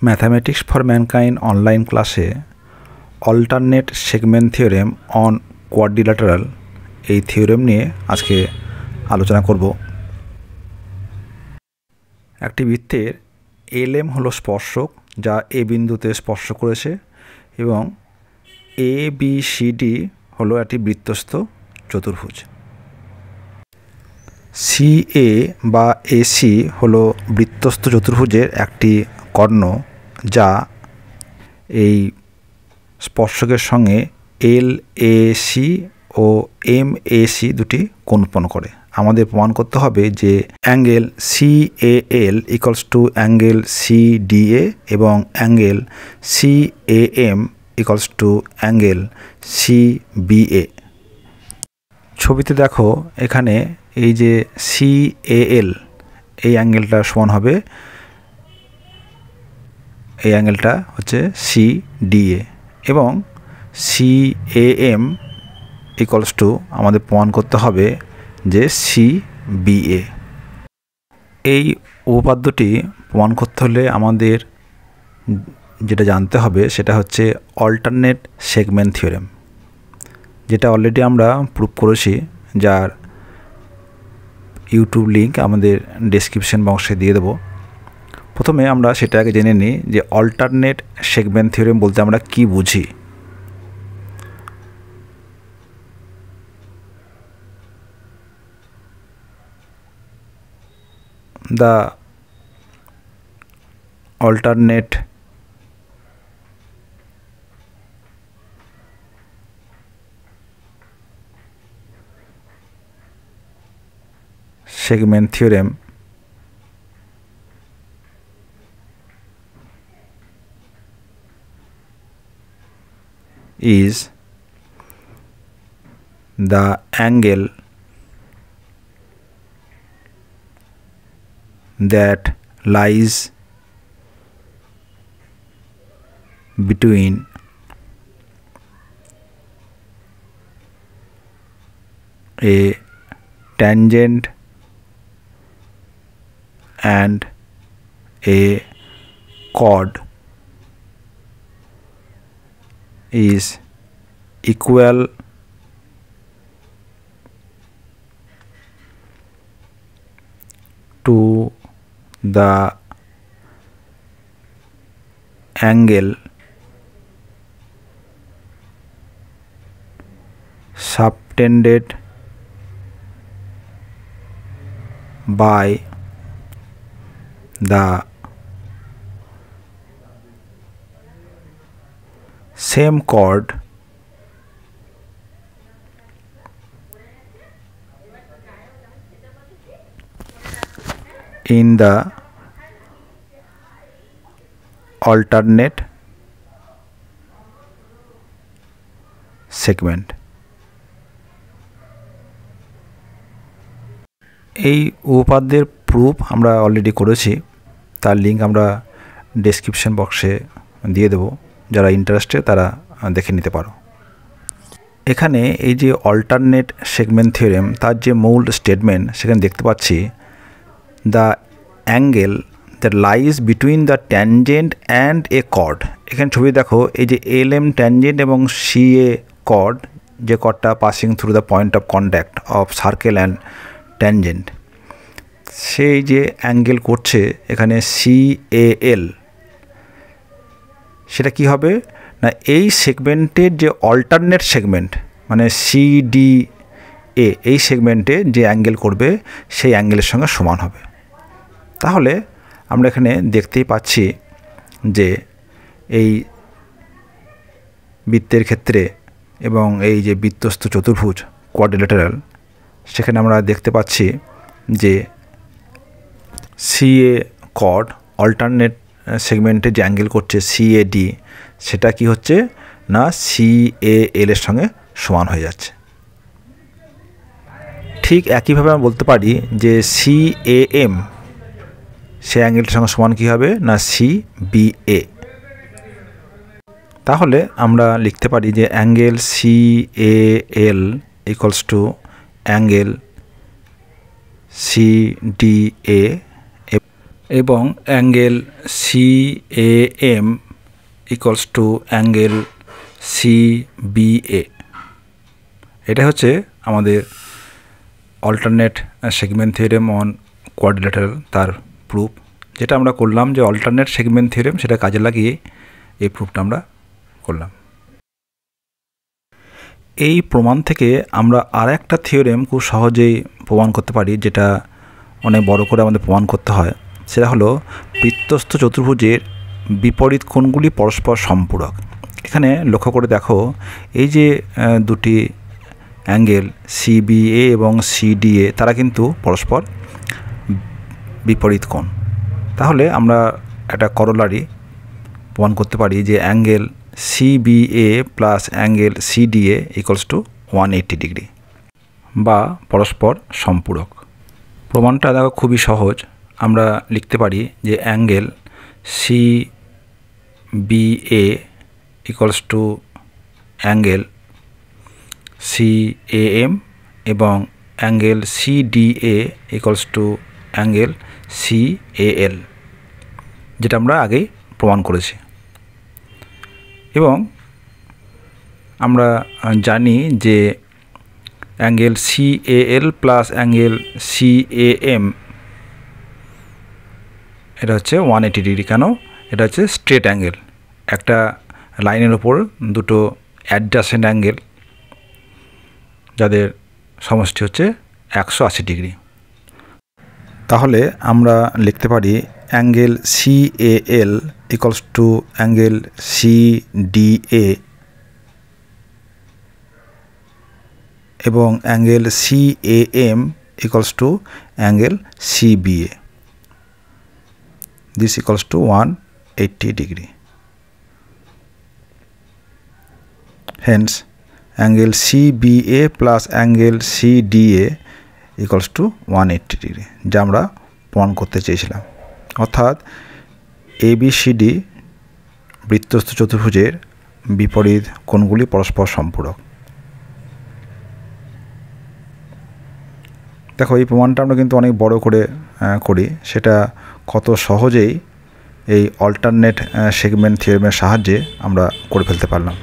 Mathematics for mankind online ক্লাসে alternate segment theorem on quadrilateral এই theorem নিয়ে আজকে আলোচনা করব। একটি বৃত্তের এলএম হলো স্পর্শক যা এ বিন্দুতে স্পর্শ করেছে এবং এ বি সি ডি হলো একটি বৃত্তস্থ চতুর্ভুজ। সি এ বা এসি হলো বৃত্তস্থ চতুর্ভুজের একটি কর্ণ যা এই স্পর্শকের সঙ্গে এল এ সি ও এম এ সি দুটি কোণ উৎপন্ন করে। আমাদের প্রমাণ করতে হবে যে angle C A L equals to angle C D A এবং angle C A M equals to angle C B A. ছবিতে দেখো এখানে এই যে সি এ এল এই অ্যাঙ্গেলটা সমান হবে, এই অ্যাঙ্গেলটা হচ্ছে সি ডি এ এবং C A M equals to আমাদের প্রমাণ করতে হবে যে সি বি এ। এই উপপাদ্যটি প্রমাণ করতে হলে আমাদের যেটা জানতে হবে সেটা হচ্ছে অল্টারনেট সেগমেন্ট থিওরেম, যেটা অলরেডি আমরা প্রুভ করেছি, যার ইউটিউব লিঙ্ক আমাদের ডেসক্রিপশন বক্সে দিয়ে দেবো। প্রথমে আমরা সেটা আগে জেনে নিই যে অল্টারনেট সেগমেন্ট থিওরেম বলতে আমরা কি বুঝি। The alternate segment theorem is the angle that lies between a tangent and a chord is equal to the angle subtended by the same chord in the alternate segment। এই উপপাদ্যের proof আমরা already করেছি, তার link আমরা description বক্সে দিয়ে দেব, যারা interested তারা দেখে নিতে পারো। এখানে এই যে অল্টারনেট সেগমেন্ট থিওরেম তার যে মূল স্টেটমেন্ট সেখানে দেখতে পাচ্ছি the angle that lies between the tangent and a chord. এখানে ছবি দেখো এই যে এল এম ট্যানজেন্ট এবং সি এ কর্ড, যে কর্ডটা passing through the point of contact of circle and tangent, সেই যে অ্যাঙ্গেল করছে এখানে সি এ এল, সেটা কি হবে না এই সেগমেন্টের যে অল্টারনেট সেগমেন্ট মানে সি ডি এ, এই সেগমেন্টে যে অ্যাঙ্গেল করবে সেই অ্যাঙ্গেলের সঙ্গে সমান হবে। তাহলে আমরা এখানে দেখতেই পাচ্ছি যে এই বৃত্তের ক্ষেত্রে এবং এই যে বৃত্তস্থ চতুর্ভুজ কোয়াড্রিল্যাটারাল, সেখানে আমরা দেখতে পাচ্ছি যে সি এ কর্ড অল্টারনেট সেগমেন্টে যে অ্যাঙ্গেল করছে সি এ ডি, সেটা কি হচ্ছে না সি এ এল এর সঙ্গে সমান হয়ে যাচ্ছে। ঠিক একইভাবে আমরা বলতে পারি যে সি এ এম সে অ্যাঙ্গেলটার সঙ্গে সমান কী হবে না সি বি এ। তাহলে আমরা লিখতে পারি যে angle C A L equals to angle C D A এবং angle CAM equals to angle CBA। এটা হচ্ছে আমাদের alternate segment theorem on quadrilateral তার প্রুফ, যেটা আমরা করলাম যে অল্টারনেট সেগমেন্ট থিওরেম সেটা কাজে লাগিয়ে এই প্রুফটা আমরা করলাম। এই প্রমাণ থেকে আমরা আর একটা থিওরেম খুব সহজেই প্রমাণ করতে পারি, যেটা অনেক বড় করে আমাদের প্রমাণ করতে হয়। সেটা হলো বৃত্তস্থ চতুর্ভুজের বিপরীত কোণগুলি পরস্পর সম্পূরক। এখানে লক্ষ্য করে দেখো, এই যে দুটি অ্যাঙ্গেল CBA এবং CDA তারা কিন্তু পরস্পর বিপরীত কোণ। তাহলে আমরা একটা করোলারি প্রমাণ করতে পারি যে angle CBA plus angle CDA equals to 180 degree বা পরস্পর সম্পূরক। প্রমাণটা দেখো খুবই সহজ। আমরা লিখতে পারি যে angle CBA equals to angle CAM এবং angle CDA equals to angle CAL, যেটা আমরা আগেই প্রমাণ করেছি। এবং আমরা জানি যে angle CAL plus angle CAM এটা হচ্ছে 180 ডিগ্রি। কেন? এটা হচ্ছে স্ট্রেট অ্যাঙ্গেল, একটা লাইনের ওপর দুটো অ্যাডজাসেন্ট অ্যাঙ্গেল যাদের সমষ্টি হচ্ছে 180 ডিগ্রি। তাহলে আমরা লিখতে পারি angle CAL equals to angle CDA এবং angle CAM equals to angle CBA। This equals to 180 degree. Hence, angle CBA plus angle CDA equals to 180 degree, যা আমরা প্রমাণ করতে চেয়েছিলাম। অর্থাৎ ABCD বৃত্তস্থ চতুর্ভুজের বিপরীত কোণগুলি পরস্পর সম্পূরক। দেখো, এই প্রমাণটা আমরা কিন্তু অনেক বড় করে করি, সেটা কত সহজেই এই অল্টারনেট সেগমেন্ট থিওরেমের সাহায্যে আমরা করে ফেলতে পারলাম।